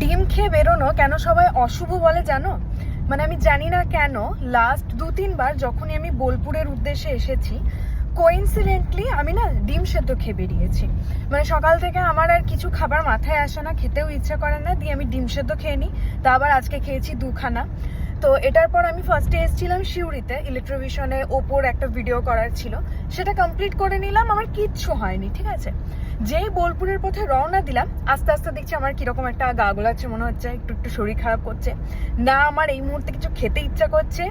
ডিম খেয়ে বেরোনো কেন সবাই অশুভ বলে জানো? মানে আমি জানি না কেন লাস্ট 2-3 বার যখনই আমি বোলপুরের উদ্দেশ্যে এসেছি, কোইন্সিডেন্টলি আমি না ডিম সেদ্ধ খেয়ে বেরিয়েছি। মানে সকাল থেকে আমার আর কিছু খাবার মাথায় আসে না, খেতেও ইচ্ছা করে না, দিয়ে আমি ডিম সেদ্ধ খেয়ে নিই। তা আবার আজকে খেয়েছি 2খানা। তো এটার পর আমি ফার্স্টে এসেছিলাম শিউরিতে, ইলেকট্রোভিশনে ওপোর একটা ভিডিও করার ছিল, সেটা কমপ্লিট করে নিলাম, আমার কিচ্ছু হয়নি, ঠিক আছে। যেই বোলপুরের পথে রওনা দিলাম, আস্তে আস্তে দেখছি আমার কিরকম একটা গা গোলাচ্ছে মনে হচ্ছে, একটু একটু শরীর খারাপ করছে। না আমার এই মুহূর্তে কিছু খেতে ইচ্ছা করছে,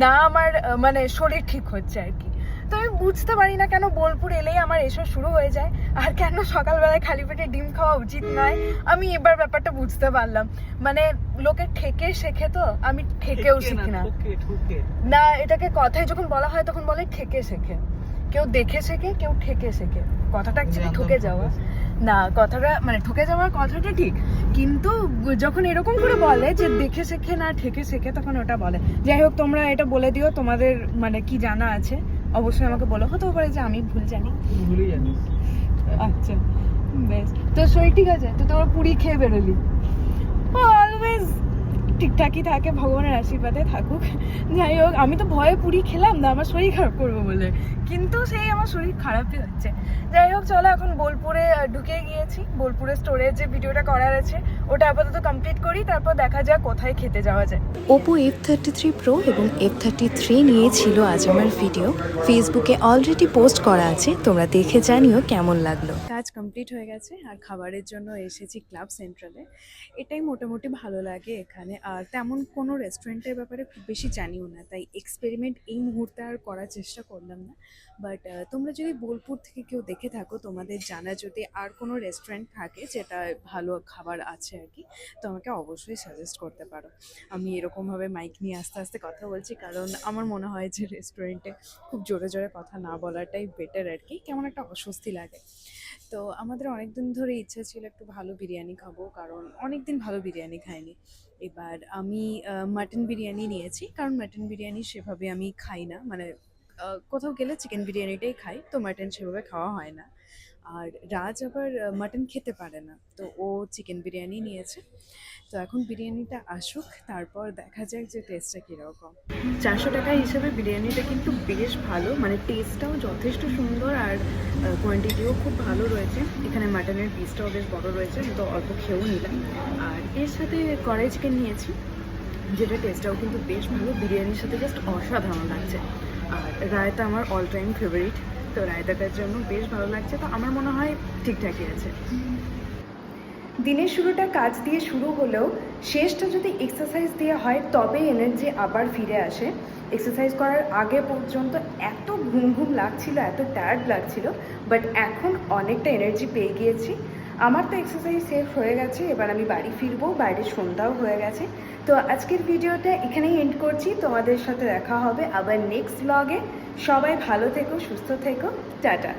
না আমার মানে শরীর ঠিক হচ্ছে আর কি। তো আমি বুঝতে পারি না কেন বোলপুর এলেই আমার এসব শুরু হয়ে যায়, আর কেন সকালবেলায় খালি পেটে ডিম খাওয়া উচিত নয়। আমি এবার ব্যাপারটা বুঝতে পারলাম। মানে লোকে ঠেকে শেখে, তো আমি ঠেকেও শিখি না। না, এটাকে কথায় যখন বলা হয় তখন বলে ঠেকে শেখে। কেউ দেখে শেখে, কেউ ঠেকে শেখে। কথাটা অ্যাকচুয়ালি ঠকে যাওয়া না, কথাটা মানে ঠকে যাওয়ার কথাটা ঠিক, কিন্তু যখন এরকম করে বলে যে দেখে শেখে না ঠেকে শেখে, তখন ওটা বলে। যাই হোক, তোমরা এটা বলে দিও, তোমাদের মানে কি জানা আছে অবশ্যই আমাকে বলো। হতেও পারে যে আমি ভুল জানি। আচ্ছা বেশ, তো শরীর ঠিক আছে তো? তোমরা পুরি খেয়ে বেরোলি? অলওয়েজ ঠিকঠাকই থাকে, ভগবানের আশীর্বাদে থাকুক। যাই হোক, আমি তো ভয়ে পুরি খেলাম না আমার শরীর খারাপ করবো বলে, কিন্তু সেই আমার শরীর খারাপই হচ্ছে। যাই হোক, চলো এখন বোলপুরে ঢুকে গিয়েছি। বোলপুরে স্টোরে যে ভিডিওটা করার আছে ওটা আপাতত কমপ্লিট করি, তারপর দেখা যাক কোথায় খেতে যাওয়া যায়। ওপো F33 Pro এবং F33 নিয়েছিল আজ আমার ভিডিও, ফেসবুকে অলরেডি পোস্ট করা আছে, তোমরা দেখে জানিও কেমন লাগলো। কাজ কমপ্লিট হয়ে গেছে আর খাবারের জন্য এসেছি ক্লাব সেন্ট্রালে। এটাই মোটামুটি ভালো লাগে এখানে, আর তেমন কোনো রেস্টুরেন্টের ব্যাপারে খুব বেশি জানিও না, তাই এক্সপেরিমেন্ট এই মুহূর্তে আর করার চেষ্টা করলাম না। বাট তোমরা যদি বোলপুর থেকে কেউ দেখে থাকো, তোমাদের জানা যদি আর কোনো রেস্টুরেন্ট থাকে যেটা ভালো খাবার আছে আর কি, তো আমাকে অবশ্যই সাজেস্ট করতে পারো। আমি এরকমভাবে মাইক নিয়ে আস্তে আস্তে কথা বলছি কারণ আমার মনে হয় যে রেস্টুরেন্টে খুব জোরে জোরে কথা না বলাটাই বেটার আর কি, কেমন একটা অস্বস্তি লাগে। তো আমাদের অনেক দিন ধরে ইচ্ছা ছিল একটু ভালো বিরিয়ানি খাবো, কারণ অনেক দিন ভালো বিরিয়ানি খাইনি। এবার আমি মাটন বিরিয়ানি নিয়েছি, কারণ মাটন বিরিয়ানি সেভাবে আমি খাই না, মানে কোথাও গেলে চিকেন বিরিয়ানিটাই খাই, তো মাটন সেভাবে খাওয়া হয় না। আর রাজ আবার মাটন খেতে পারে না, তো ও চিকেন বিরিয়ানি নিয়েছে। তো এখন বিরিয়ানিটা আসুক, তারপর দেখা যাক যে টেস্টটা কীরকম। 400 টাকা হিসেবে বিরিয়ানিটা কিন্তু বেশ ভালো, মানে টেস্টটাও যথেষ্ট সুন্দর, আর কোয়ান্টিটিও খুব ভালো রয়েছে। এখানে মাটনের পিসটাও বেশ বড় রয়েছে, তো অল্প খেয়েও নিলাম। আর এর সাথে কড়াই চিকেন নিয়েছি, যেটা টেস্টটাও কিন্তু বেশ ভালো, বিরিয়ানির সাথে জাস্ট অসাধারণ লাগছে। আর রায়তা আমার অল টাইম ফেভারিট, তো রায়তাটার জন্য বেশ ভালো লাগছে, তো আমার মনে হয় ঠিকঠাকই আছে। দিনের শুরুটা কাজ দিয়ে শুরু হলেও শেষটা যদি এক্সারসাইজ দিয়ে হয় তবে এনার্জি আবার ফিরে আসে। এক্সারসাইজ করার আগে পর্যন্ত এত ঘুম ঘুম লাগছিল, এত টায়ার্ড লাগছিল, বাট এখন অনেকটা এনার্জি পেয়ে গিয়েছি। আমার তো এক্সারসাইজ শেষ হয়ে গেছে, এবার আমি বাড়ি ফিরবো, বাইরে সন্ধ্যাও হয়ে গেছে। তো আজকের ভিডিওটা এখানেই এন্ড করছি, তোমাদের সাথে দেখা হবে আবার নেক্সট ব্লগে। সবাই ভালো থেকো, সুস্থ থেকো, টাটা।